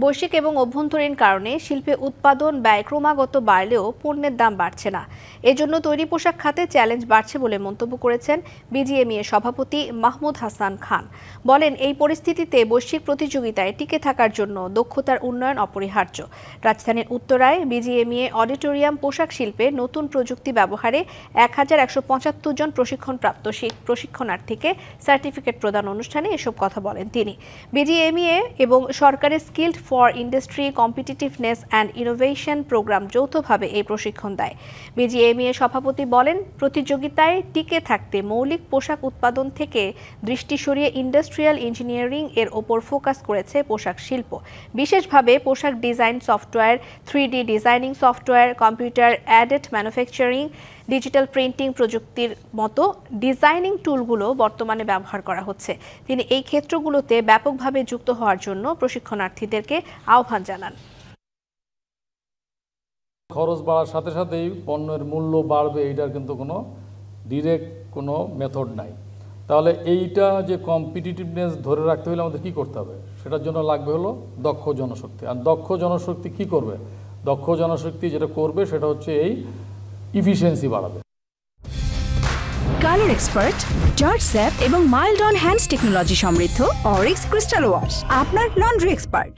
বৈশ্বিক এবং অভ্যন্তরীণ কারণে শিল্পে উৎপাদন ব্যয় ক্রমাগত বাড়লেও পণ্যের দাম বাড়ছে না। এজন্য তৈরি পোশাক খাতে চ্যালেঞ্জ বাড়ছে বলে মন্তব্য করেছেন বিজিএমইএ সভাপতি মাহমুদ হাসান খান। বলেন, এই পরিস্থিতিতে বৈশ্বিক প্রতিযোগিতায় টিকে থাকার জন্য দক্ষতার উন্নয়ন অপরিহার্য। রাজধানীর উত্তরায় বিজিএমইএ অডিটোরিয়াম পোশাক শিল্পে নতুন প্রযুক্তি ব্যবহারে 1175 জন প্রশিক্ষণপ্রাপ্ত প্রশিক্ষণার্থীকে সার্টিফিকেট প্রদান অনুষ্ঠানে এসব কথা বলেন তিনি। বিজিএমইএ এবং সরকারের skilled for industry competitiveness and innovation programme যৌথভাবে এই প্রশিক্ষণ দেয়। বিজিএমইএ সভাপতি বলেন, প্রতিযোগিতায় টিকে থাকতে মৌলিক পোশাক উৎপাদন থেকে দৃষ্টি সরিয়ে ইন্ডাস্ট্রিয়াল ইঞ্জিনিয়ারিং এর ওপর ফোকাস করেছে পোশাক শিল্প। বিশেষভাবে পোশাক design software, 3D designing software, computer added manufacturing, digital printing প্রযুক্তির মতো ডিজাইনিং টুলগুলো বর্তমানে ব্যবহার করা হচ্ছে। তিনি এই ক্ষেত্রগুলোতে ব্যাপকভাবে যুক্ত হওয়ার জন্য প্রশিক্ষণার্থীদেরকে আহ্বান জানান। খরচ বাড়ার সাথে সাথেই পণ্যের মূল্য বাড়বে, এইটার কিন্তু কোনো ডিরেক্ট কোনো মেথড নাই। তাহলে এইটা যে কম্পিটিটিভনেস ধরে রাখতে হলে আমাদের কী করতে হবে? সেটার জন্য লাগবে হলো দক্ষ জনশক্তি। আর দক্ষ জনশক্তি কী করবে? দক্ষ জনশক্তি যেটা করবে সেটা হচ্ছে এই ইফিসিয়েন্সি বাড়াবে। কালার এক্সপার্ট, জর্জ স্যাপ এবং মাইল্ড অন হ্যান্ডস টেকনোলজি সমৃদ্ধ অরিক্স ক্রিস্টাল ওয়াশ আপনার লন্ড্রি এক্সপার্ট।